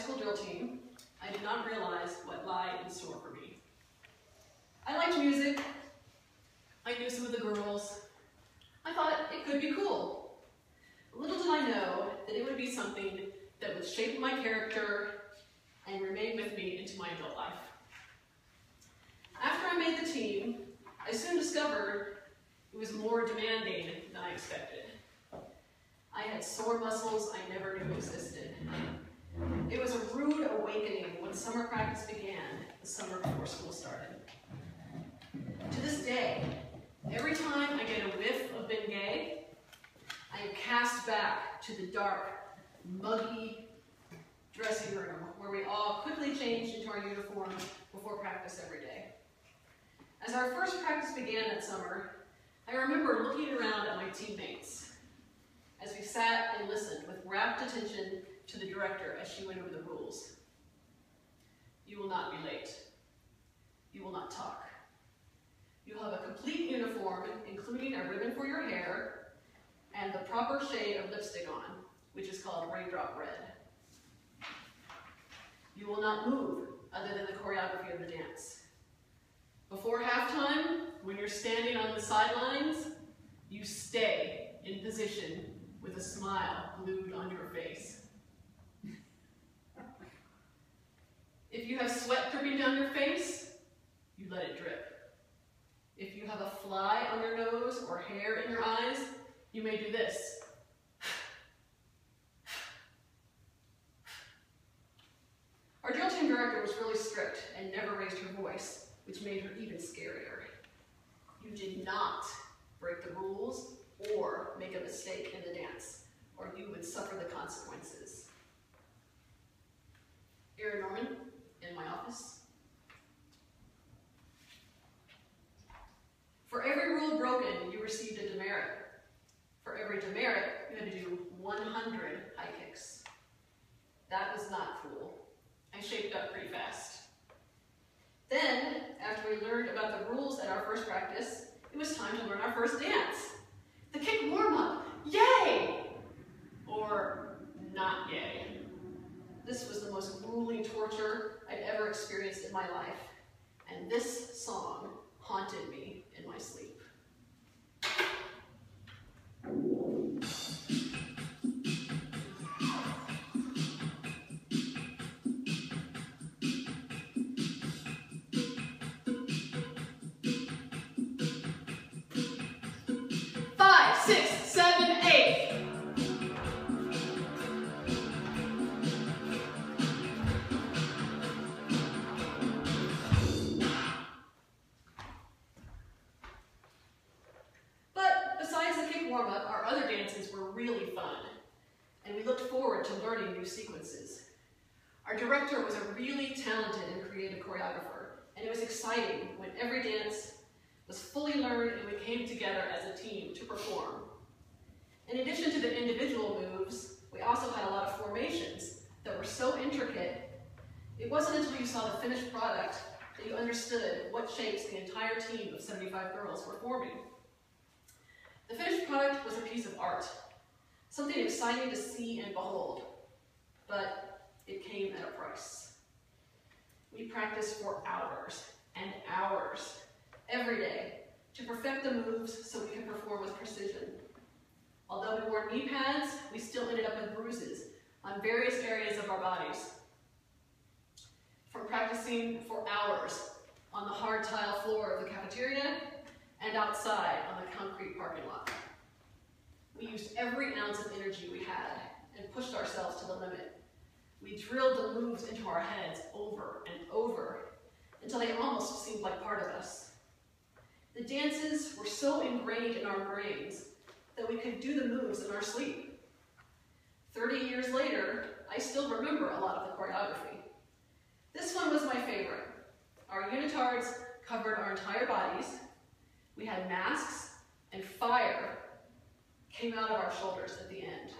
school drill team, I did not realize what lay in store for me. I liked music. I knew some of the girls. I thought it could be cool. Little did I know that it would be something that would shape my character and remain with me into my adult life. After I made the team, I soon discovered it was more demanding than I expected. I had sore muscles I never knew existed. It was a rude awakening when summer practice began, the summer before school started. To this day, every time I get a whiff of Bengay, I am cast back to the dark, muggy dressing room where we all quickly changed into our uniforms before practice every day. As our first practice began that summer, I remember looking around at my teammates as we sat and listened with rapt attention to the director as she went over the rules. You will not be late. You will not talk. You'll have a complete uniform, including a ribbon for your hair and the proper shade of lipstick on, which is called raindrop red. You will not move other than the choreography of the dance. Before halftime, when you're standing on the sidelines, you stay in position with a smile glued on your face. If you have sweat dripping down your face, you let it drip. If you have a fly on your nose or hair in your eyes, you may do this. Our drill team director was really strict and never raised her voice, which made her even scarier. You did not break the rules or make a mistake in the dance, or you would suffer the consequences. Erin Norman, in my office. For every rule broken, you received a demerit. For every demerit, you had to do 100 high kicks. That was not cool. I shaped up pretty fast. Then, after we learned about the rules at our first practice, it was time to learn our first dance. The kick warm-up. Yay! Or not yay. This was the most grueling torture I'd ever experienced in my life, and this song haunted me in my sleep. Our director was a really talented and creative choreographer, and it was exciting when every dance was fully learned and we came together as a team to perform. In addition to the individual moves, we also had a lot of formations that were so intricate, it wasn't until you saw the finished product that you understood what shapes the entire team of 75 girls were forming. The finished product was a piece of art, something exciting to see and behold, but it came at a price. We practiced for hours and hours, every day, to perfect the moves so we could perform with precision. Although we wore knee pads, we still ended up with bruises on various areas of our bodies. From practicing for hours on the hard tile floor of the cafeteria and outside on the concrete parking lot. We used every ounce of energy we had and pushed ourselves to the limit. We drilled the moves into our heads over and over until they almost seemed like part of us. The dances were so ingrained in our brains that we could do the moves in our sleep. 30 years later, I still remember a lot of the choreography. This one was my favorite. Our unitards covered our entire bodies. We had masks, and fire came out of our shoulders at the end.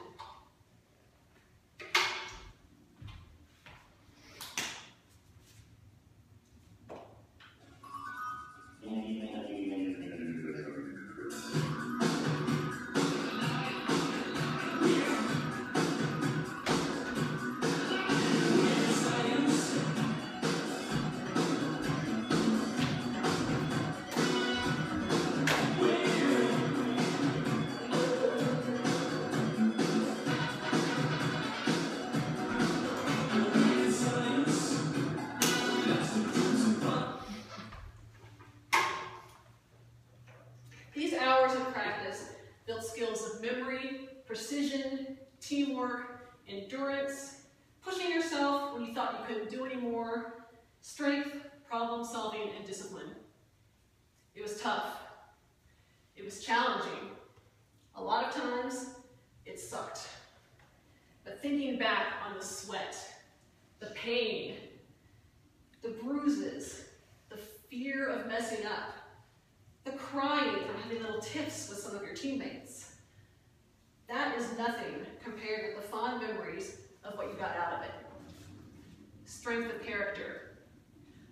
perseverance, pushing yourself when you thought you couldn't do anymore, strength, problem solving, and discipline. It was tough. It was challenging. A lot of times, it sucked. But thinking back on the sweat, the pain, the bruises, the fear of messing up, the crying from having little tiffs with some of your teammates, that is nothing compared with the fond memories of what you got out of it. Strength of character,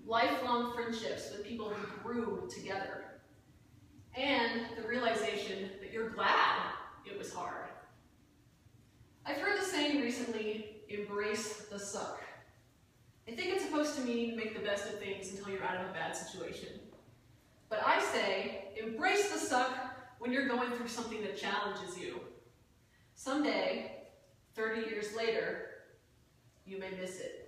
lifelong friendships with people who grew together, and the realization that you're glad it was hard. I've heard the saying recently, embrace the suck. I think it's supposed to mean make the best of things until you're out of a bad situation. But I say, embrace the suck when you're going through something that challenges you. Someday, 30 years later, you may miss it.